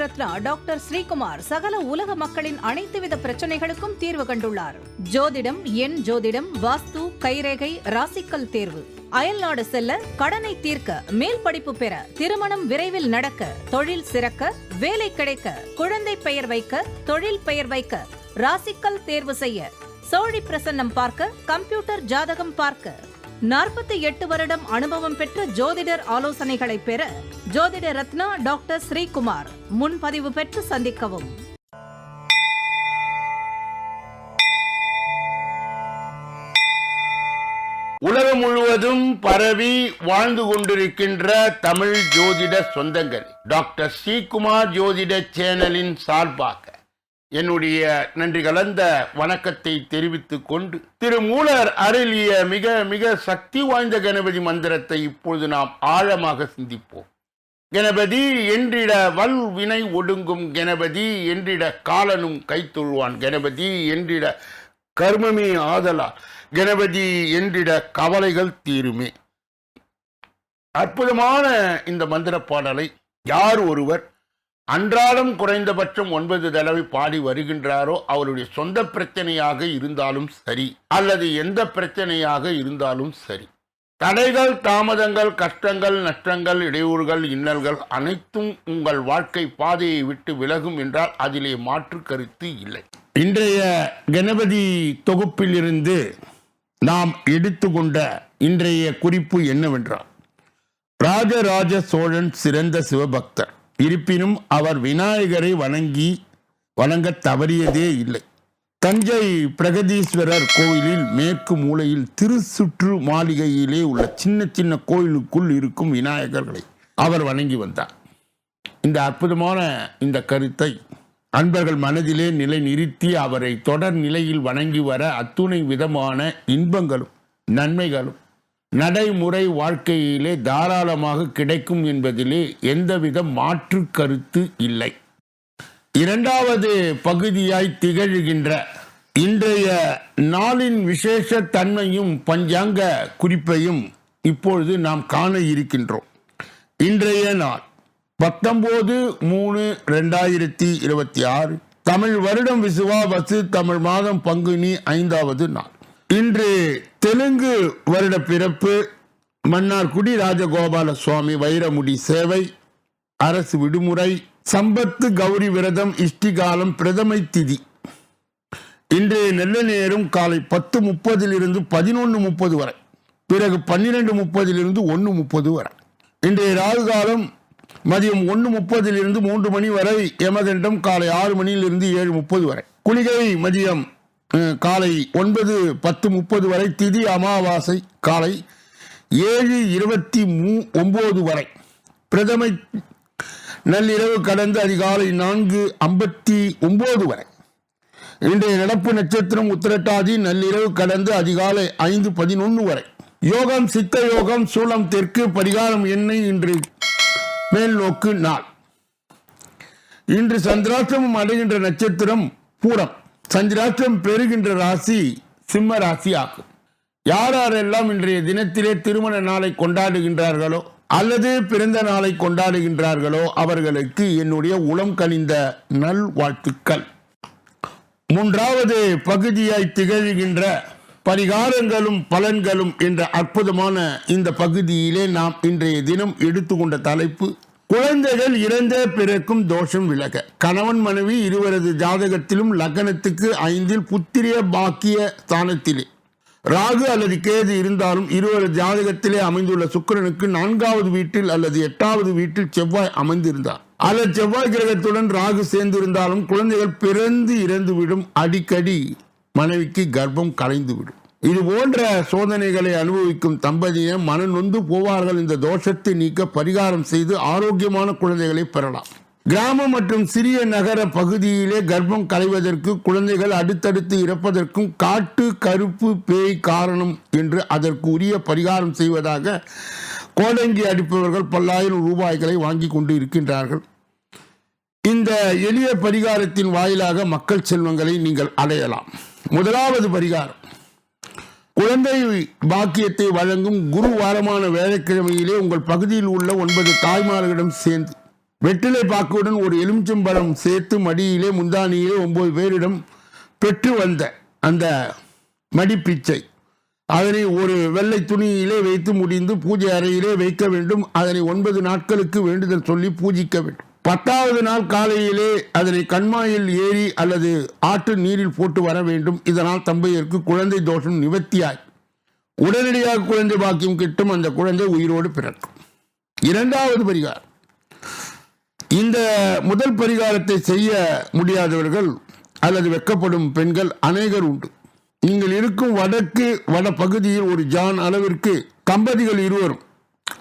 Ratna doctor Sreekumar சகல உலக மக்களின் அனைத்து வித பிரச்சனைகளுக்கும் தீர்வு கண்டுள்ளார். ஜோதிடம், எண் ஜோதிடம், வாஸ்து, கைரேகை, ராசிக்கல் தேர்வு, அயல்நாடு செல்ல, கடனை தீர்க்க, மேல் படிப்பு பெற, திருமணம் விரைவில் நடக்க, தொழில் சிறக்க, வேலை கிடைக்க, குழந்தை பெயர் வைக்க, தொழில் பெயர் வைக்க, ராசிக்கல் தேர்வு செய்ய, சோழி பிரசன்னம் பார்க்க, கம்ப்யூட்டர் ஜாதகம் பார்க்க, 48 வருடம் அனுபவம் பெற்ற ஜோதிடர் ஆலோசனைகளை பெற ஜோதிட ரத்னா டாக்டர் ஸ்ரீகுமார். முன்பதிவு பெற்று சந்திக்கவும். உலகம் முழுவதும் பரவி வாழ்ந்து கொண்டிருக்கின்ற தமிழ் ஜோதிட சொந்தங்கள், டாக்டர் ஸ்ரீகுமார் ஜோதிட சேனலின் சார்பாக என்னுடைய நன்றி கலந்த வணக்கத்தை தெரிவித்துக் கொண்டு, திருமூலர் அருளிய மிக மிக சக்தி வாய்ந்த கணபதி மந்திரத்தை இப்பொழுது நாம் ஆழமாக சிந்திப்போம். கணபதி என்றிட வல் வினை ஒடுங்கும், கணபதி என்றிட காலனும் கைத்தொழுவான், கணபதி என்றிட கர்மமே ஆதலால், கணபதி என்றிட கவலைகள் தீருமே. அற்புதமான இந்த மந்திர பாடலை யார் ஒருவர் அன்றாடம் குறைந்தபட்சம் 9 தடவை பாடி வருகின்றாரோ, அவருடைய சொந்த பிரச்சனையாக இருந்தாலும் சரி, அல்லது எந்த பிரச்சனையாக இருந்தாலும் சரி, தடைகள், தாமதங்கள், கஷ்டங்கள், நஷ்டங்கள், இடையூறுகள், இன்னல்கள் அனைத்தும் உங்கள் வாழ்க்கை பாதையை விட்டு விலகும் என்றால் அதிலே மாற்று கருத்து இல்லை. இன்றைய கணபதி தொகுப்பிலிருந்து நாம் எடுத்துக்கொண்ட இன்றைய குறிப்பு என்னவென்றால், ராஜராஜ சோழன் சிறந்த சிவபக்தர். இருப்பினும் அவர் விநாயகரை வணங்க தவறியதே இல்லை. தஞ்சை பிரகதீஸ்வரர் கோயிலில் மேற்கு மூலையில் திருச்சுற்று மாளிகையிலே உள்ள சின்ன சின்ன கோயிலுக்குள் இருக்கும் விநாயகர்களை அவர் வணங்கி வந்தார். இந்த அற்புதமான இந்த கருத்தை அன்பர்கள் மனதிலே நிலை நிறுத்தி அவரை தொடர் நிலையில் வணங்கி வர அத்துணை விதமான இன்பங்களும் நன்மைகளும் நடைமுறை வாழ்க்கையிலே தாராளமாக கிடைக்கும் என்பதிலே எந்தவித மாற்று கருத்து இல்லை. இரண்டாவது பகுதியாய் திகழ்கின்ற இன்றைய நாளின் விசேஷ தன்மையும் பஞ்சாங்க குறிப்பையும் இப்பொழுது நாம் காண இருக்கின்றோம். இன்றைய நாள் 19/3/2026 தமிழ் வருடம் விசுவாவசு தமிழ் மாதம் பங்குனி 5வது நாள். இன்று தெலுங்கு வருட பிறப்பு. மன்னார்குடி ராஜகோபால சுவாமி வைரமுடி சேவை, அரசு விடுமுறை, சம்பத்து கௌரி விரதம், இஷ்டிகாலம், பிரதமை திதி. இன்றைய நல்ல நேரம் காலை 10:30 11:30 வரை, பிறகு 12:30 1:30 வரை. இன்றைய ராகு காலம் மதியம் 1:30 3 மணி வரை, யமகண்டம் காலை 6 மணியிலிருந்து 7:30 வரை, குளிகை மதியம் காலை 9:10 வரை, திதி அமாவாசை காலை 7:29 வரை, பிரதமை நள்ளிரவு கடந்து அதிகாலை 4:59 வரை. இன்றைய நடப்பு நட்சத்திரம் உத்திரட்டாதி, நள்ளிரவு கடந்து அதிகாலை 5:11 வரை. யோகம் சித்த யோகம், சூலம் தெற்கு, பரிகாரம் எண்ணெய். இன்று மேல் நோக்கு நாள். இன்று சந்திராஷ்டிரமம் அடைகின்ற நட்சத்திரம் பூரம். சந்திராஷ்டிரம் பெறுகின்ற ராசி சிம்ம ராசி ஆகும். யாரெல்லாம் இன்றைய தினத்திலே திருமண நாளை கொண்டாடுகின்றார்களோ அல்லது பிறந்த நாளை கொண்டாடுகின்றார்களோ அவர்களுக்கு என்னுடைய உளம் கனிந்த நல் வாழ்த்துக்கள். மூன்றாவது பகுதியாய் திகழ்கின்ற பரிகாரங்களும் பலன்களும் என்ற அற்புதமான இந்த பகுதியிலே நாம் இன்றைய தினம் எடுத்துக்கொண்ட தலைப்பு, குழந்தைகள் இறந்த பிறக்கும் தோஷம் விலக. கணவன் மனைவி இருவரது ஜாதகத்திலும் லக்னத்துக்கு 5 புத்திரிய பாக்கிய ஸ்தானத்திலே ராகு அல்லது கேது இருந்தாலும், இருவரது ஜாதகத்திலே அமைந்துள்ள சுக்கிரனுக்கு 4வது வீட்டில் அல்லது 8வது வீட்டில் செவ்வாய் அமைந்திருந்தார் அல்லது செவ்வாய் கிரகத்துடன் ராகு சேர்ந்திருந்தாலும் குழந்தைகள் பிறந்து இறந்துவிடும். அடிக்கடி மனைவிக்கு கர்ப்பம் கலைந்துவிடும். இது போன்ற சோதனைகளை அனுபவிக்கும் தம்பதியினர் மனநொந்து போவார்கள். இந்த தோஷத்தை நீக்க பரிகாரம் செய்து ஆரோக்கியமான குழந்தைகளை பெறலாம். கிராமம் மற்றும் சிறிய நகர பகுதியிலே கர்ப்பம் களைவதற்கு, குழந்தைகள் அடுத்தடுத்து இறப்பதற்கும் காட்டு கருப்பு பேய் காரணம் என்று அதற்கு உரிய பரிகாரம் செய்வதாக கோடங்கி அடிப்பவர்கள் பல்லாயிரம் ரூபாய்களை வாங்கி கொண்டு இருக்கின்றார்கள். இந்த எளிய பரிகாரத்தின் வாயிலாக மக்கள் செல்வங்களை நீங்கள் அடையலாம். முதலாவது பரிகாரம், குழந்தை பாக்கியத்தை வழங்கும் குரு வாரமான வேலைக்கிழமையிலே உங்கள் பகுதியில் உள்ள 9 தாய்மார்களிடம் சேர்ந்து வெற்றிலை பாக்குடன் ஒரு எலுமிச்சம்பழம் சேர்த்து மடியிலே முந்தானியிலே 9 பேரிடம் பெற்று வந்த அந்த மடிப்பிச்சை அதனை ஒரு வெள்ளை துணியிலே வைத்து முடிந்து பூஜை அறையிலே வைக்க வேண்டும். அதனை 9 நாட்களுக்கு வேண்டுதல் சொல்லி பூஜிக்க வேண்டும். 10வது நாள் காலையிலே அதனை கண்மாயில் ஏரி அல்லது ஆற்று நீரில் போட்டு வர வேண்டும். இதனால் தம்பையருக்கு குழந்தை தோஷம் நிவர்த்தியாய் உடனடியாக குழந்தை பாக்கியம் கிட்டும். அந்த குழந்தை உயிரோடு பிறக்கும். 2வது பரிகாரம். இந்த முதல் பரிகாரத்தை செய்ய முடியாதவர்கள் அல்லது வெட்கப்படும் பெண்கள் அநேகர் உண்டு. நீங்கள் இருக்கும் வட பகுதியில் ஒரு ஜான் அளவிற்கு தம்பதிகள் இருவரும்,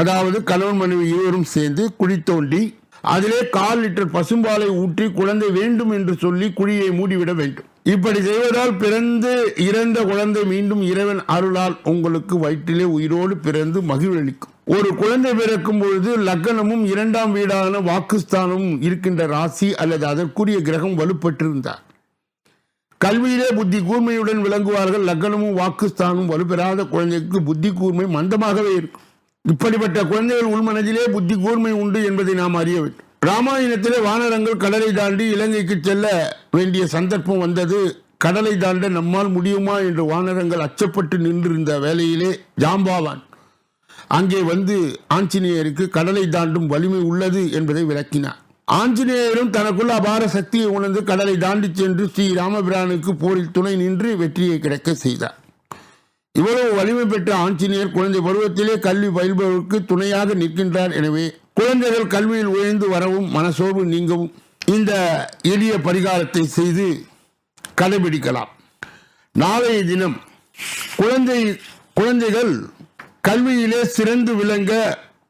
அதாவது கணவன் மனைவி இருவரும் சேர்ந்து குழி தோண்டி அதிலே 1/4 லிட்டர் பசும்பாலை ஊற்றி குழந்தை வேண்டும் என்று சொல்லி குழியை மூடிவிட வேண்டும். இப்படி செய்வதால் பிறந்து இறந்த குழந்தை மீண்டும் இறைவன் அருளால் உங்களுக்கு வயிற்றிலே உயிரோடு பிறந்து மகிழ்வளிக்கும். ஒரு குழந்தை பிறக்கும் பொழுது லக்னமும் 2ஆம் வீடான வாக்குஸ்தானமும் இருக்கின்ற ராசி அல்லது அதற்குரிய கிரகம் வலுப்பெற்றிருந்தார். கல்வியிலே புத்தி கூர்மையுடன் விளங்குவார்கள். லக்னமும் வாக்குஸ்தானமும் வலுப்பெறாத குழந்தைக்கு புத்தி கூர்மை மந்தமாகவே இருக்கும். இப்படிப்பட்ட குழந்தைகள் உள்மனதிலே புத்தி கூர்மை உண்டு என்பதை நாம் அறிய வேண்டும். ராமாயணத்திலே வானரங்கள் கடலை தாண்டி இலங்கைக்கு செல்ல வேண்டிய சந்தர்ப்பம் வந்தது. கடலை தாண்ட நம்மால் முடியுமா என்று வானரங்கள் அச்சப்பட்டு நின்றிருந்த வேளையிலே ஜாம்பவான் அங்கே வந்து ஆஞ்சநேயருக்கு கடலை தாண்டும் வலிமை உள்ளது என்பதை விளக்கினார். ஆஞ்சநேயரும் தனக்குள்ள அபார சக்தியை உணர்ந்து கடலை தாண்டி சென்று ஸ்ரீ ராமபிரானுக்கு போரில் துணை நின்று வெற்றியை கிடைக்க செய்தார். இவ்வளவு வலிமை பெற்ற ஆஞ்சநேயர் குழந்தை பருவத்திலே கல்வி பயில்பவருக்கு துணையாக நிற்கின்றார். எனவே குழந்தைகள் கல்வியில் உயர்ந்து வரவும் மனசோர்வு நீங்கவும் இந்த எளிய பரிகாரத்தை செய்து கடைபிடிக்கலாம். நாளைய தினம் குழந்தைகள் கல்வியிலே சிறந்து விளங்க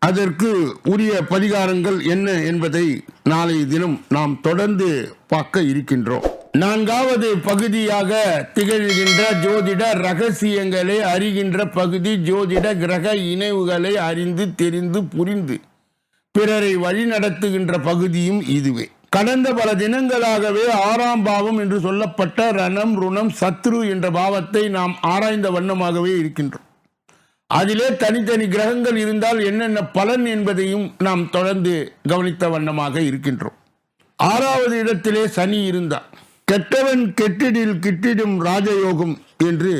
அதற்கு உரிய பரிகாரங்கள் என்ன என்பதை நாளைய தினம் நாம் தொடர்ந்து பார்க்க இருக்கின்றோம். 4வது பகுதியாக திகழ்கின்ற ஜோதிட ரகசியங்களை அறிகின்ற பகுதி ஜோதிட கிரக இணைவுகளை அறிந்து தெரிந்து புரிந்து பிறரை வழிநடத்துகின்ற பகுதியும் இதுவே. கடந்த பல தினங்களாகவே 6ஆம் பாவம் என்று சொல்லப்பட்ட ரணம் ருணம் சத்ரு என்ற பாவத்தை நாம் ஆராய்ந்த வண்ணமாகவே இருக்கின்றோம். அதிலே தனித்தனி கிரகங்கள் இருந்தால் என்னென்ன பலன் என்பதையும் நாம் தொடர்ந்து கவனித்த வண்ணமாக இருக்கின்றோம். 6வது இடத்திலே சனி இருந்தார். கெட்டவன் கெட்டிடில் கிட்டிடும் ராஜயோகம் என்று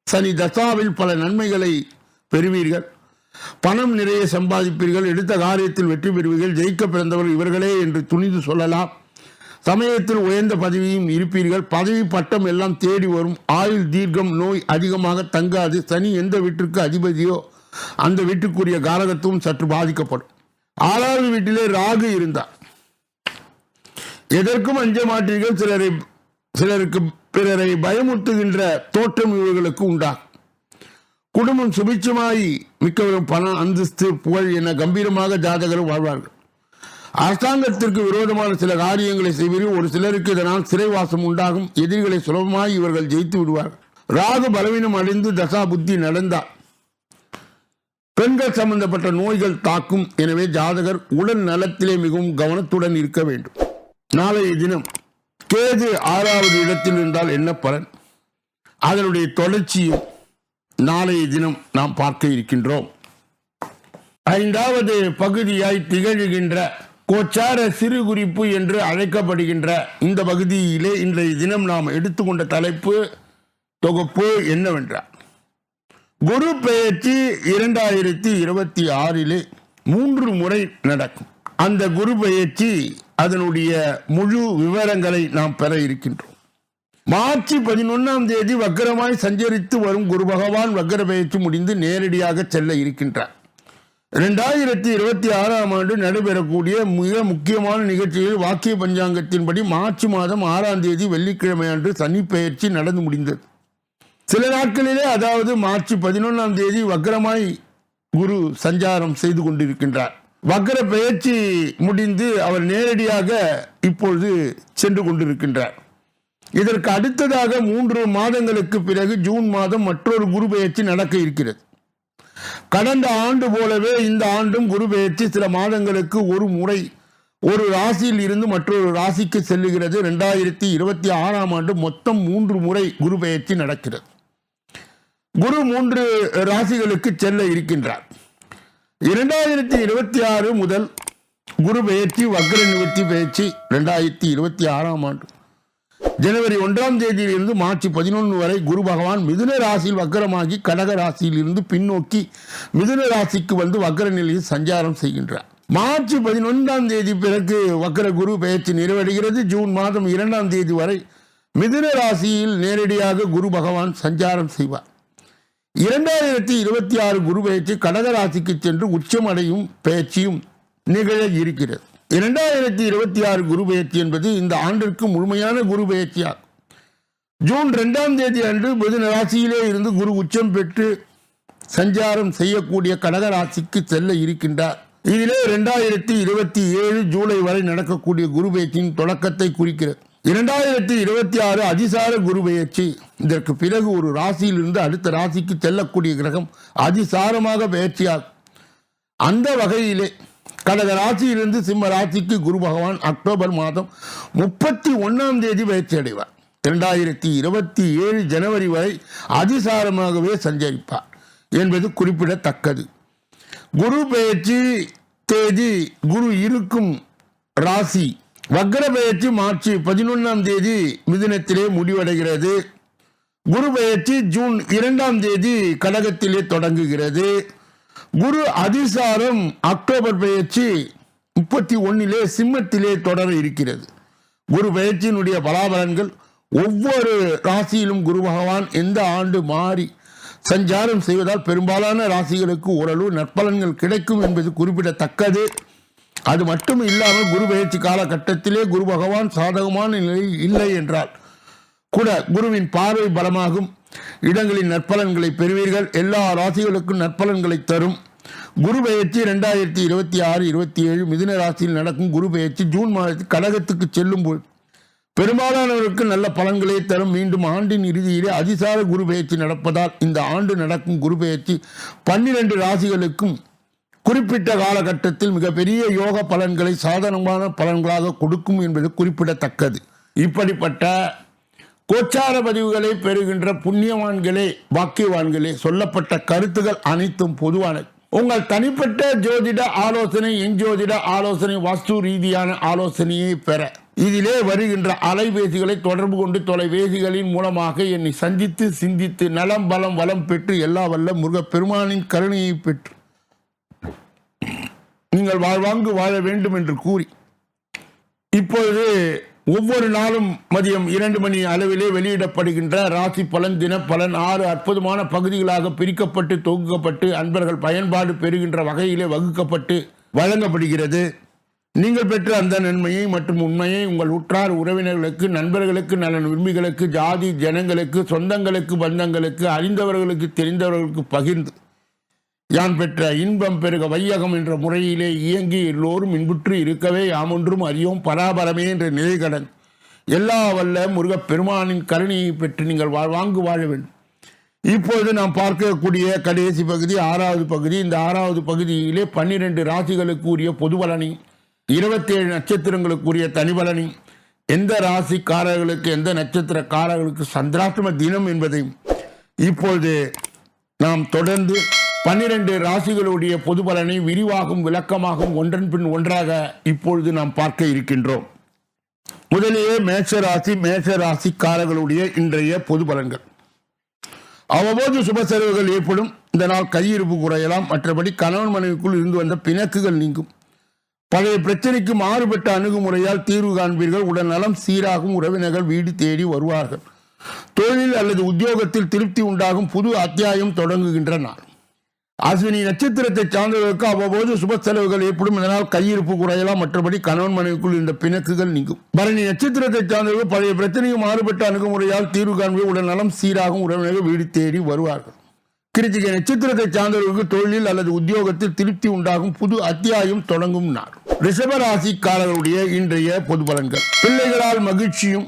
சனி தசாவில் பல நன்மைகளை பெறுவீர்கள். பணம் நிறைய சம்பாதிப்பீர்கள். எடுத்த காரியத்தில் வெற்றி பெறுவீர்கள். ஜெயிக்க பிறந்தவர்கள் இவர்களே என்று துணிந்து சொல்லலாம். சமயத்தில் உயர்ந்த பதவியும் இருப்பீர்கள். பதவி பட்டம் எல்லாம் தேடி வரும். ஆயுள் தீர்க்கம், நோய் அதிகமாக தங்காது. சனி எந்த வீட்டிற்கு அதிபதியோ அந்த வீட்டுக்குரிய காரகத்துவம் சற்று பாதிக்கப்படும். 6வது வீட்டிலே ராகு இருந்தார். எதற்கும் அஞ்ச மாட்டீர்கள். சிலருக்கு பிறரை பயமுறுத்துகின்ற தோற்றம் இவர்களுக்கு உண்டாகும். குடும்பம் சுபிட்சமாய் மிக்கவரும் பணம் அந்தஸ்து புகழ் என கம்பீரமாக ஜாதகரும் வாழ்வார்கள். அரசாங்கத்திற்கு விரோதமான சில காரியங்களை செய்வீர்கள். ஒரு சிலருக்கு இதனால் சிறைவாசம் உண்டாகும். எதிரிகளை சுலபமாய் இவர்கள் ஜெயித்து விடுவார்கள். ராகு பலவீனம் அடைந்து தசா புத்தி நடந்தால் பெண்கள் சம்பந்தப்பட்ட நோய்கள் தாக்கும். எனவே ஜாதகர் உடல் நலத்திலே மிகவும் கவனத்துடன் இருக்க வேண்டும். நாளைய தினம் கேது 6வது இடத்தில் இருந்தால் என்ன பலன், அதனுடைய தொடர்ச்சியும் நாளைய தினம் நாம் பார்க்க இருக்கின்றோம். 5வது பகுதியாய் திகழ்கின்ற கோச்சார சிறு குறிப்பு என்று அழைக்கப்படுகின்ற இந்த பகுதியிலே இன்றைய தினம் நாம் எடுத்துக்கொண்ட தலைப்பு தொகுப்பு என்னவென்றால், குரு பெயர்ச்சி 2026 3 முறை நடக்கும். அந்த குரு பெயர்ச்சி அதனுடைய முழு விவரங்களை நாம் பெற இருக்கின்றோம். மார்ச் 11ஆம் தேதி வக்கரமாய் சஞ்சரித்து வரும் குரு பகவான் வக்கர பெயர்ச்சி முடிந்து நேரடியாக செல்ல இருக்கின்றார். 2026ஆம் ஆண்டு நடைபெறக்கூடிய மிக முக்கியமான நிகழ்ச்சியில் வாக்கிய பஞ்சாங்கத்தின்படி மார்ச் மாதம் 6ஆம் தேதி வெள்ளிக்கிழமை அன்று சனி பெயர்ச்சி நடந்து முடிந்தது. சில நாட்களிலே, அதாவது மார்ச் 11ஆம் தேதி வக்கரமாய் குரு சஞ்சாரம் செய்து கொண்டிருக்கின்றார். வக்கர பெயர்ச்சி முடிந்து அவர் நேரடியாக இப்பொழுது சென்று கொண்டிருக்கின்றார். இதற்கு அடுத்ததாக 3 மாதங்களுக்கு பிறகு ஜூன் மாதம் மற்றொரு குரு பெயர்ச்சி நடக்க இருக்கிறது. கடந்த ஆண்டு போலவே இந்த ஆண்டும் குரு பெயர்ச்சி சில மாதங்களுக்கு ஒரு முறை ஒரு ராசியில் இருந்து மற்றொரு ராசிக்கு செல்லுகிறது. 2026ஆம் ஆண்டு மொத்தம் 3 முறை குரு பெயர்ச்சி நடக்கிறது. குரு 3 ராசிகளுக்கு செல்ல இருக்கின்றார். 2026 முதல் குரு பெயர்ச்சி வக்ர நிவர்த்தி பெயர்ச்சி 2026 ஆண்டு ஜனவரி 1ஆம் தேதியிலிருந்து மார்ச் 11 வரை குரு பகவான் மிதுன ராசியில் வக்ரமாகி கடக ராசியில் இருந்து பின்னோக்கி மிதுன ராசிக்கு வந்து வக்ர நிலையில் சஞ்சாரம் செய்கின்றார். மார்ச் 11ஆம் தேதி பிறகு வக்ர குரு பெயர்ச்சி நிறைவடைகிறது. ஜூன் மாதம் 2ஆம் தேதி வரை மிதுன ராசியில் நேரடியாக குரு பகவான் சஞ்சாரம் செய்வார். 2026 குரு பெயர்ச்சி கடக ராசிக்கு சென்று உச்சமடையும் பெயர்ச்சியும் நிகழ இருக்கிறது. 2026 குரு பெயர்ச்சி என்பது இந்த ஆண்டிற்கு முழுமையான குரு பெயர்ச்சியாகும். ஜூன் 2ஆம் தேதி அன்று மிதுன ராசியிலே இருந்து குரு உச்சம் பெற்று சஞ்சாரம் செய்யக்கூடிய கடக ராசிக்கு செல்ல இருக்கின்றார். இதிலே 2027 ஜூலை வரை நடக்கக்கூடிய குரு பெயர்ச்சியின் தொடக்கத்தை குறிக்கிறது. 2026 அதிசார குரு பெயர்ச்சி. இதற்கு பிறகு ஒரு ராசியிலிருந்து அடுத்த ராசிக்கு செல்லக்கூடிய கிரகம் அதிசாரமாக பெயர்ச்சியாகும். அந்த வகையிலே கடக ராசியிலிருந்து சிம்ம ராசிக்கு குரு பகவான் அக்டோபர் மாதம் 31ஆம் தேதி பெயர்ச்சி அடைவார். 2027 ஜனவரி வரை அதிசாரமாகவே சஞ்சரிப்பார் என்பது குறிப்பிடத்தக்கது. குரு பெயர்ச்சி தேதி குரு இருக்கும் ராசி வக்ர பெயர்ச்சி மார்ச் 11ஆம் தேதி மிதுனத்திலே முடிவடைகிறது. குரு பெயர்ச்சி ஜூன் 2ஆம் தேதி கடகத்திலே தொடங்குகிறது. குரு அதிசாரம் அக்டோபர் பெயர்ச்சி 31 சிம்மத்திலே தொடர இருக்கிறது. குரு பெயர்ச்சியினுடைய பலாபலன்கள் ஒவ்வொரு ராசியிலும் குரு பகவான் எந்த ஆண்டு மாறி சஞ்சாரம் செய்வதால் பெரும்பாலான ராசிகளுக்கு ஓரளவு நற்பலன்கள் கிடைக்கும் என்பது குறிப்பிடத்தக்கது. அது மட்டும் இல்லாமல் குரு பெயர்ச்சி காலகட்டத்திலே குரு பகவான் சாதகமான நிலையில் இல்லை என்றால் கூட குருவின் பார்வை பலமாகும். இடங்களின் நற்பலன்களை பெறுவீர்கள். எல்லா ராசிகளுக்கும் நற்பலன்களை தரும். குரு பெயர்ச்சி 2026-27 மிதுன ராசியில் நடக்கும் குரு பெயர்ச்சி ஜூன் மாதத்தில் கடகத்துக்கு செல்லும் போது பெரும்பாலானவருக்கு நல்ல பலன்களை தரும். மீண்டும் ஆண்டின் இறுதியிலே அதிசார குரு பெயர்ச்சி நடப்பதால் இந்த ஆண்டு நடக்கும் குரு பெயர்ச்சி 12 ராசிகளுக்கும் குறிப்பிட்ட காலகட்டத்தில் மிகப்பெரிய யோக பலன்களை சாதனமான பலன்களாக கொடுக்கும் என்பது குறிப்பிடத்தக்கது. இப்படிப்பட்ட கோச்சார பதிவுகளை பெறுகின்ற புண்ணியவான்களே, பாக்கியவான்களே, சொல்லப்பட்ட கருத்துகள் அனைத்தும் பொதுவானது. உங்கள் தனிப்பட்ட ஜோதிட ஆலோசனை, எஞ்சோதிட ஆலோசனை, வாஸ்து ரீதியான ஆலோசனையை பெற இதிலே வருகின்ற அலைபேசிகளை தொடர்பு கொண்டு தொலைபேசிகளின் மூலமாக என்னை சந்தித்து சிந்தித்து நலம் பலம் வளம் பெற்று எல்லா வல்ல முருகப்பெருமானின் கருணையை பெற்று நீங்கள் வாழ்வாங்கு வாழ வேண்டும் என்று கூறி இப்பொழுது ஒவ்வொரு நாளும் மதியம் 2 மணி அளவிலே வெளியிடப்படுகின்ற ராசி பலன், தினப்பலன் 6 அற்புதமான பகுதிகளாக பிரிக்கப்பட்டு தொகுக்கப்பட்டு அன்பர்கள் பயன்பாடு பெறுகின்ற வகையிலே வகுக்கப்பட்டு வழங்கப்படுகிறது. நீங்கள் பெற்ற அந்த நன்மையை மற்றும் உண்மையை உங்கள் உற்றார் உறவினர்களுக்கு, நண்பர்களுக்கு, நலன் விரும்பிகளுக்கு, ஜாதி ஜனங்களுக்கு, சொந்தங்களுக்கு, பந்தங்களுக்கு, அறிந்தவர்களுக்கு, தெரிந்தவர்களுக்கு பகிர்ந்து யான் பெற்ற இன்பம் பெருக வையகம் என்ற முறையிலே இயங்கி எல்லோரும் இன்புற்று இருக்கவே யாமொன்றும் அறியோம் பராபரமே என்ற நிலை கடன் எல்லா வல்ல முருகப்பெருமானின் கருணையை பெற்று நீங்கள் வாழ்வாங்கு வாழ வேண்டும். இப்பொழுது நாம் பார்க்கக்கூடிய கடைசி பகுதி 6வது பகுதி. இந்த 6வது பகுதியிலே 12 ராசிகளுக்கு உரிய பொது பலனை, 27 நட்சத்திரங்களுக்குரிய தனிபலனை, எந்த ராசிக்காரர்களுக்கு எந்த நட்சத்திரக்காரர்களுக்கு சந்திராஷ்டம தினம் என்பதையும் இப்பொழுது நாம் தொடர்ந்து 12 ராசிகளுடைய பொது பலனை விரிவாகும் விளக்கமாகும் ஒன்றன் பின் ஒன்றாக இப்பொழுது நாம் பார்க்க இருக்கின்றோம். முதலிலே மேஷ ராசிக்காரர்களுடைய இன்றைய பொது பலன்கள். அவ்வப்போது சுப செலவுகள் ஏற்படும். இந்த நாள் கையிருப்பு குறையலாம். மற்றபடி கணவன் மனைவிக்குள் இருந்து வந்த பிணக்குகள் நீங்கும். பழைய பிரச்சனைக்கு மாறுபட்ட அணுகுமுறையால் தீர்வு காண்பீர்கள். உடல் நலம் சீராகும். உறவினர்கள் வீடு தேடி வருவார்கள். தொழில் அல்லது உத்தியோகத்தில் திருப்தி உண்டாகும். புது அத்தியாயம் தொடங்குகின்ற நாள். அஸ்வினி நட்சத்திரத்தை சார்ந்தவர்களுக்கு அவ்வப்போது சுப செலவுகள் ஏற்படும். இதனால் கையிருப்பு குறையலாம். மற்றபடி கணவன் மனைவிக்குள் இந்த பிணக்குகள் நீங்கும். பரணி நட்சத்திரத்தை சார்ந்தவர்கள் பழைய பிரச்சனைக்கு மாறுபட்ட அணுகுமுறையால் தீர்வு காண்பது. உடல் நலம் சீராகும். உறவினர்கள் வீடு தேடி வருவார்கள். கிருத்திகை நட்சத்திரத்தை சார்ந்தவர்களுக்கு தொழிலில் அல்லது உத்தியோகத்தில் திருப்தி உண்டாகும். புது அத்தியாயம் தொடங்கும் நாள். ரிஷபராசிக்காரர்களுடைய இன்றைய பொது பலன்கள். பிள்ளைகளால் மகிழ்ச்சியும்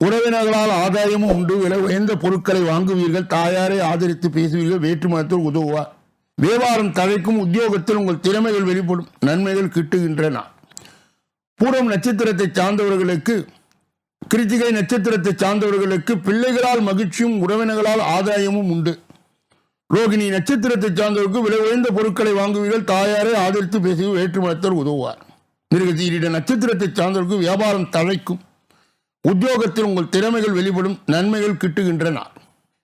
உறவினர்களால் ஆதாயமும் உண்டு. விலை உயர்ந்த பொருட்களை வாங்குவீர்கள். தாயாரை ஆதரித்து பேசுவீர்கள். வேற்றுமதத்தில் உதவுவார். வியாபாரம் தழைக்கும். உத்தியோகத்தில் உங்கள் திறமைகள் வெளிப்படும். நன்மைகள் கிட்டுகின்றன. பூரம் நட்சத்திரத்தை சார்ந்தவர்களுக்கு, கிருத்திகை நட்சத்திரத்தை சார்ந்தவர்களுக்கு பிள்ளைகளால் மகிழ்ச்சியும் உறவினர்களால் ஆதாயமும் உண்டு. ரோகிணி நட்சத்திரத்தை சார்ந்தவர்களுக்கு விலை உயர்ந்த பொருட்களை வாங்குவீர்கள். தாயாரை ஆதரித்து பேசுவீர்கள். வேற்றுமதத்தில் உதவுவார். மிருகசீரிட நட்சத்திரத்தை சார்ந்தவர்களுக்கு வியாபாரம் தழைக்கும். உத்தியோகத்தில் உங்கள் திறமைகள் வெளிப்படும். நன்மைகள் கிட்டுகின்றன.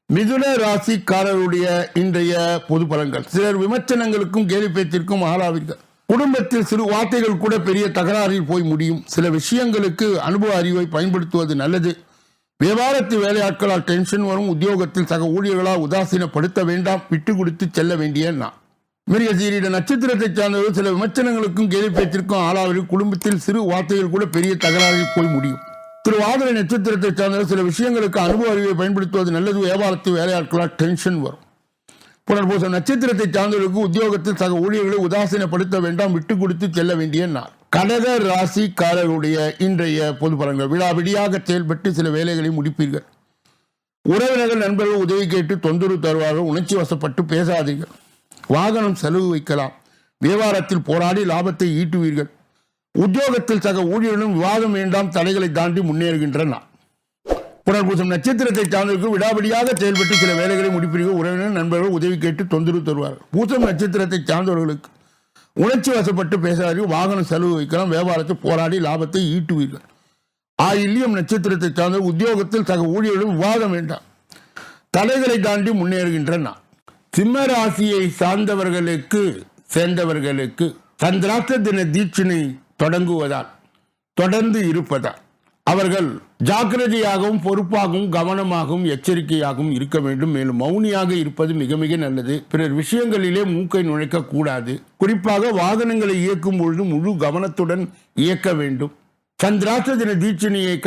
மிதுன ராசிக்காரருடைய இன்றைய பொது பலன்கள். சிலர் விமர்சனங்களுக்கும் கேலி பேச்சிற்கும் ஆளாவீர்கள். குடும்பத்தில் சிறு வார்த்தைகள் கூட பெரிய தகராறில் போய் முடியும். சில விஷயங்களுக்கு அனுபவ அறிவை பயன்படுத்துவது நல்லது. வியாபாரத்து வேலையாட்களால் டென்ஷன் வரும். உத்தியோகத்தில் சக ஊழியர்களால் உதாசீனப்படுத்த வேண்டாம். விட்டு கொடுத்து செல்ல வேண்டிய நான். மிருகசீரிட நட்சத்திரத்தை சார்ந்தவர்கள் சில விமர்சனங்களுக்கும் கேலி பேச்சிற்கும் ஆளாவீர்கள். குடும்பத்தில் சிறு வார்த்தைகள் கூட பெரிய தகராறில் போய் முடியும். திருவாதிரை நட்சத்திரத்தை சார்ந்தவர்கள் சில விஷயங்களுக்கு அனுபவ அறிவை பயன்படுத்துவது நல்லது. வியாபாரத்து வேலையாட்களால் டென்ஷன் வரும். புனர்பூசம் நட்சத்திரத்தை சார்ந்தவர்களுக்கு உத்தியோகத்தில் சக ஊழியர்களை உதாசீனப்படுத்த வேண்டாம். விட்டு கொடுத்து செல்ல வேண்டிய நாள். கடக ராசிக்காரருடைய இன்றைய பொது பலன்கள். விடாவிடியாக செயல்பட்டு சில வேலைகளை முடிப்பீர்கள். உறவினர்கள் நண்பர்கள் உதவி கேட்டு தொந்தரவு தருவார்கள். உணர்ச்சி வசப்பட்டு பேசாதீர்கள். வாகனம் செலவு வைக்கலாம். வியாபாரத்தில் போராடி லாபத்தை ஈட்டுவீர்கள். உத்தியோகத்தில் சக ஊழியர்களும் விவாதம் வேண்டாம். தடைகளை தாண்டி முன்னேறுகின்றன. புனர்பூசம் நட்சத்திரத்தை சார்ந்தவர்கள் விடாபிடியாக செயல்பட்டு சில வேலைகளை முடிப்பீர்கள். உறவினர் நண்பர்கள் உதவி கேட்டு தொந்தரவு தருவார்கள். பூசம் நட்சத்திரத்தை சார்ந்தவர்களுக்கு உணர்ச்சி வசப்பட்டு பேசாதீர்கள். வாகனம் செலவு வைக்கலாம். வியாபாரத்தை போராடி லாபத்தை ஈட்டுவீர்கள். ஆயில்யம் நட்சத்திரத்தை சார்ந்த உத்தியோகத்தில் சக ஊழியர்களும் விவாதம் வேண்டாம். தடைகளை தாண்டி முன்னேறுகின்றன. சிம்ம ராசியை சேர்ந்தவர்களுக்கு சந்திராஷ்ட தின தீட்சணை தொடங்குவதால் தொடர்ந்து இருப்பதால் அவர்கள் ஜாக்கிரதையாகவும் பொறுப்பாகவும் கவனமாகவும் எச்சரிக்கையாகவும் இருக்க வேண்டும். மேலும் மௌனியாக இருப்பது மிக மிக நல்லது. பிறர் விஷயங்களிலே மூக்கை நுழைக்க கூடாது. குறிப்பாக வாகனங்களை இயக்கும் பொழுது முழு கவனத்துடன் இயக்க வேண்டும். சந்திராஷ்ட தின தீட்சணையை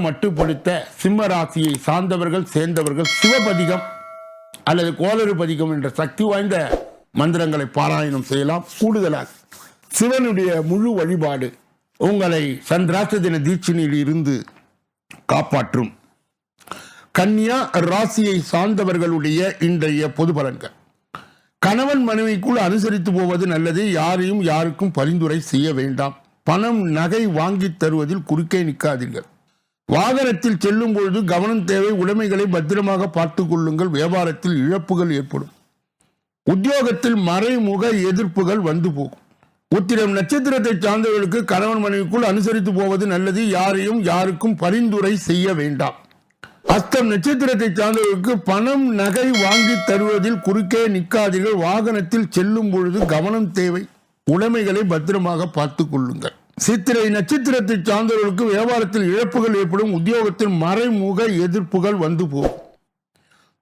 மட்டுப்படுத்த சிம்ம ராசியை சேர்ந்தவர்கள் சிவபதிகம் அல்லது கோளறு பதிகம் என்ற சக்தி வாய்ந்த மந்திரங்களை பாராயணம் செய்யலாம். கூடுதலாக சிவனுடைய முழு வழிபாடு உங்களை சந்திராஷ்ட தின தீட்சணையில் இருந்து காப்பாற்றும். கன்னியா ராசியை சார்ந்தவர்களுடைய இன்றைய பொது பலன்கள். கணவன் மனைவிக்குள் அனுசரித்து போவது நல்லது. யாருக்கும் பரிந்துரை செய்ய வேண்டாம். பணம் நகை வாங்கி தருவதில் குறுக்கே நிற்காதீர்கள். வாகனத்தில் செல்லும் பொழுது கவனம் தேவை. உடைமைகளை பத்திரமாக பார்த்துக் கொள்ளுங்கள். வியாபாரத்தில் இழப்புகள் ஏற்படும். உத்தியோகத்தில் மறைமுக எதிர்ப்புகள் வந்து போகும். உத்திரம் நட்சத்திரத்தை சார்ந்தவர்களுக்கு கணவன் மனைவிக்குள் அனுசரித்து போவது நல்லது. யாருக்கும் பரிந்துரை செய்ய வேண்டாம். அஸ்தம் நட்சத்திரத்தை சார்ந்தவர்களுக்கு பணம் நகை வாங்கி தருவதில் குறுக்கே நிற்காதீர்கள். வாகனத்தில் செல்லும் பொழுது கவனம் தேவை. உடைமைகளை பத்திரமாக பார்த்துக் கொள்ளுங்கள். சித்திரை நட்சத்திரத்தை சார்ந்தவர்களுக்கு வியாபாரத்தில் இழப்புகள் ஏற்படும். உத்தியோகத்தில் மறைமுக எதிர்ப்புகள் வந்து போகும்.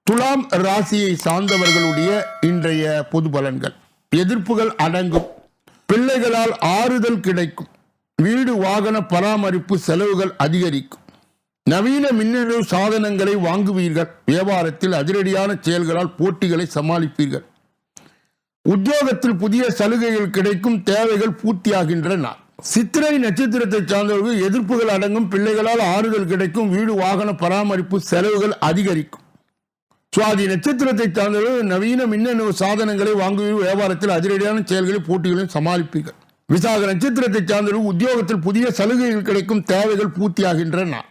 துலாம் ராசியை சார்ந்தவர்களுடைய இன்றைய பொது பலன்கள். எதிர்ப்புகள் அடங்கும். பிள்ளைகளால் ஆறுதல் கிடைக்கும். வீடு வாகன பராமரிப்பு செலவுகள் அதிகரிக்கும். நவீன மின்னணு சாதனங்களை வாங்குவீர்கள். வியாபாரத்தில் அதிரடியான செயல்களால் போட்டிகளை சமாளிப்பீர்கள். உத்தியோகத்தில் புதிய சலுகைகள் கிடைக்கும். தேவைகள் பூர்த்தியாகின்றன. சித்திரை நட்சத்திரத்தை சார்ந்தவர்கள் எதிர்ப்புகள் அடங்கும். பிள்ளைகளால் ஆறுதல் கிடைக்கும். வீடு வாகன பராமரிப்பு செலவுகள் அதிகரிக்கும். சுவாதி நட்சத்திரத்தை சார்ந்தவர்கள் நவீன மின்னணு சாதனங்களை வாங்குவீர்கள். வியாபாரத்தில் அதிரடியான செயல்களை போட்டிகளையும் சமாளிப்பீர்கள். விசாக நட்சத்திரத்தை சார்ந்தவர்கள் உத்தியோகத்தில் புதிய சலுகைகள் கிடைக்கும். தேவைகள் பூர்த்தியாகின்றன.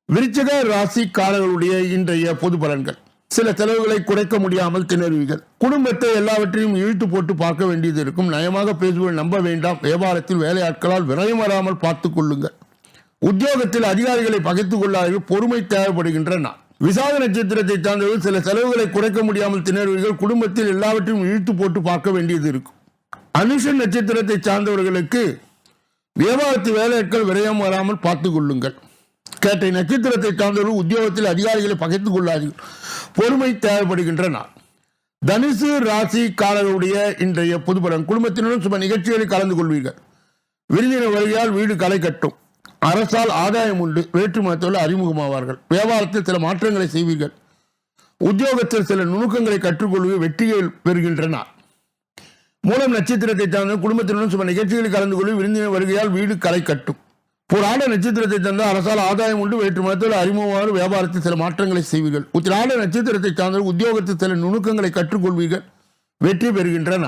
விருச்சிக ராசிக்காரர்களுடைய இன்றைய பொது பலன்கள். சில செலவுகளை குறைக்க முடியாமல் திணறுவீர்கள். குடும்பத்தை எல்லாவற்றையும் இழுத்து போட்டு பார்க்க வேண்டியது இருக்கும். நயமாக பேசுவதை நம்ப வேண்டாம். வியாபாரத்தில் வேலையாட்களால் விரயம் வராமல் பார்த்துக் கொள்ளுங்கள். உத்தியோகத்தில் அதிகாரிகளை பகைத்துக் கொள்ளாதீர்கள். பொறுமை தேவைப்படுகின்றன. விசாக நட்சத்திரத்தை சார்ந்தவர்கள் சில செலவுகளை குறைக்க முடியாமல் திணறுவீர்கள். குடும்பத்தில் எல்லாவற்றையும் இழுத்து போட்டு பார்க்க வேண்டியது இருக்கும். அனுஷன் நட்சத்திரத்தை சார்ந்தவர்களுக்கு வியாபாரத்து வேலையாட்கள் விரயம் வராமல் பார்த்துக் கொள்ளுங்கள். கேட்டை நட்சத்திரத்தை சார்ந்தவர்கள் உத்தியோகத்தில் அதிகாரிகளை பகைத்துக் கொள்ளாதீர்கள். பொறுமை தேவைப்படுகின்றன. தனுசு ராசிக்காரர்களுடைய இன்றைய பொது பலன். குடும்பத்தினரும் சுப நிகழ்ச்சிகளில் கலந்து கொள்வீர்கள். விருந்தினர் வருகையால் வீடு களை கட்டும். அரசால் ஆதாயம் உண்டு. வேற்று மதத்தோடு அறிமுகமாவார்கள். வியாபாரத்தில் சில மாற்றங்களை செய்வீர்கள். உத்தியோகத்தில் சில நுணுக்கங்களை கற்றுக்கொள்வது வெற்றிகள் பெறுகின்றன. மூலம் நட்சத்திரத்தை சார்ந்த குடும்பத்தினரும் சுப நிகழ்ச்சிகளில் கலந்து கொள்வது. விருந்தினர் வருகையால் வீடு களை கட்டும். புராட நட்சத்திரத்தை சார்ந்த அரசால் ஆதாயம் உண்டு. வேற்று மதத்தோடு அறிமுகமாக வியாபாரத்தில் சில மாற்றங்களை செய்வீர்கள். உத்திராட நட்சத்திரத்தை சார்ந்த உத்தியோகத்தில் சில நுணுக்கங்களை கற்றுக்கொள்வீர்கள். வெற்றி பெறுகின்றன.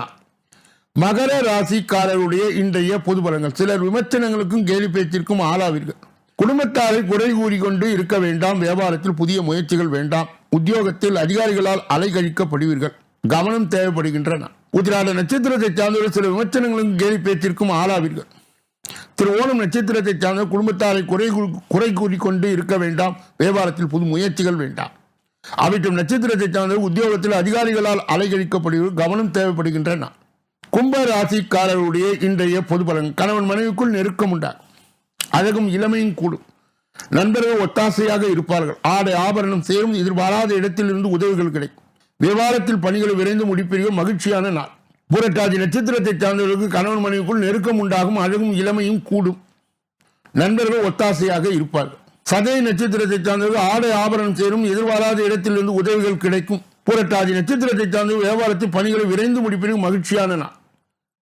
மகர ராசிக்காரருடைய இன்றைய பொது பலன்கள். சிலர் விமர்சனங்களுக்கும் கேலி பேச்சிற்கும் ஆளாவீர்கள். குடும்பத்தாரை குறை கூறிக்கொண்டு இருக்க வேண்டாம். வியாபாரத்தில் புதிய முயற்சிகள் வேண்டாம். உத்தியோகத்தில் அதிகாரிகளால் அலைகழிக்கப்படுவீர்கள். கவனம் தேவைப்படுகின்றன. உத்திராட நட்சத்திரத்தை சார்ந்தவர்கள் சில விமர்சனங்களும் கேலி பேச்சிற்கும் ஆளாவீர்கள். திருவோணம் நட்சத்திரத்தை சார்ந்த குடும்பத்தாரை குறை கூறிக்கொண்டு இருக்க வேண்டாம். வியாபாரத்தில் புது முயற்சிகள் வேண்டாம். அவிட்டம் நட்சத்திரத்தை சார்ந்த உத்தியோகத்தில் அதிகாரிகளால் அலைகழிக்கப்படுவது கவனம் தேவைப்படுகின்றன. கும்ப ராசிக்காரர்களுடைய இன்றைய பொது பலன். கணவன் மனைவிக்குள் நெருக்கம் உண்டாகும். அழகும் இளமையும் கூடும். நண்பர்கள் ஒத்தாசையாக இருப்பார்கள். ஆடை ஆபரணம் சேரும். எதிர்பாராத இடத்திலிருந்து உதவிகள் கிடைக்கும். வியாபாரத்தில் பணிகளை விரைந்து முடிப்பீர்கள். மகிழ்ச்சியான நாள். புரட்டாதி நட்சத்திரத்தை சார்ந்தவர்களுக்கு கணவன் மனைவிக்குள் நெருக்கம் உண்டாகும். அழகும் இளமையும் கூடும். நண்பர்கள் ஒத்தாசையாக இருப்பார்கள். சதய நட்சத்திரத்தை சார்ந்தவர்கள் ஆடை ஆபரணம் சேரும். எதிர்பாராத இடத்திலிருந்து உதவிகள் கிடைக்கும். புரட்டாதி நட்சத்திரத்தை சார்ந்த வியாபாரத்தில் பணிகளை விரைந்து முடிப்பீர்கள். மகிழ்ச்சியான நாள்.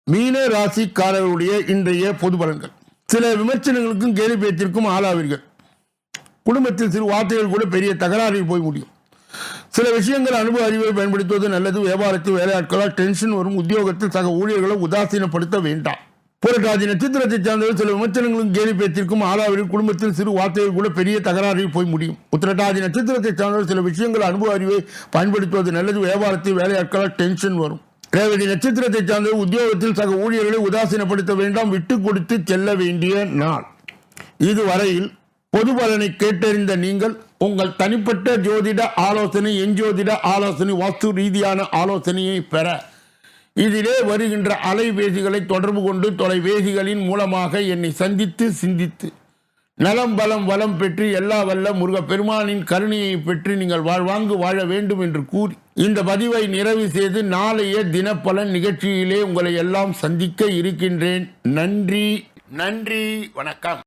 மீன ராசிக்காரர்களுடைய இன்றைய பொது பலன்கள். சில விமர்சனங்களுக்கும் கேலி பேச்சிற்கும் ஆளாவீர்கள். குடும்பத்தில் சிறு வார்த்தைகள் கூட பெரிய தகராறில் போய் முடியும். சில விஷயங்கள் அனுபவ அறிவை பயன்படுத்துவது நல்லது. வியாபாரத்தில் வேலையாட்களால் டென்ஷன் வரும். உத்தியோகத்தில் சக ஊழியர்களை உதாசீனப்படுத்த வேண்டாம். புரட்டாதி நட்சத்திரத்தை சார்ந்தவர்கள் சில விமர்சனங்களும் கேலி பேச்சிற்கும் ஆளாவீர்கள். குடும்பத்தில் சிறு வார்த்தைகள் கூட பெரிய தகராறில் போய் முடியும். உத்திரட்டாதி நட்சத்திரத்தை சார்ந்தவர்கள் சில விஷயங்கள் அனுபவ அறிவை பயன்படுத்துவது நல்லது. வியாபாரத்தில் வேலையாட்களால் டென்ஷன் வரும். ரேவதி நட்சத்திரத்தை சார்ந்தவர்கள் உத்தியோகத்தில் சக ஊழியர்களை உதாசீனப்படுத்த வேண்டாம். விட்டு கொடுத்து செல்ல வேண்டிய நாள். இதுவரையில் பொது பலனை கேட்டறிந்த நீங்கள் உங்கள் தனிப்பட்ட ஜோதிட ஆலோசனை, எஞ்சோதிட ஆலோசனை, வாஸ்து ரீதியான ஆலோசனையை பெற இதிலே வருகின்ற அலைபேசிகளை தொடர்பு கொண்டு தொலைபேசிகளின் மூலமாக என்னை சந்தித்து சிந்தித்து நலம் பலம் வளம் பெற்று எல்லா வல்ல முருகப்பெருமானின் கருணையை பெற்று நீங்கள் வாழ்வாங்கு வாழ வேண்டும் என்று கூறி இந்த பதிவை நிறைவு செய்து நாளைய தினப்பலன் நிகழ்ச்சியிலே உங்களை எல்லாம் சந்திக்க இருக்கின்றேன். நன்றி, வணக்கம்.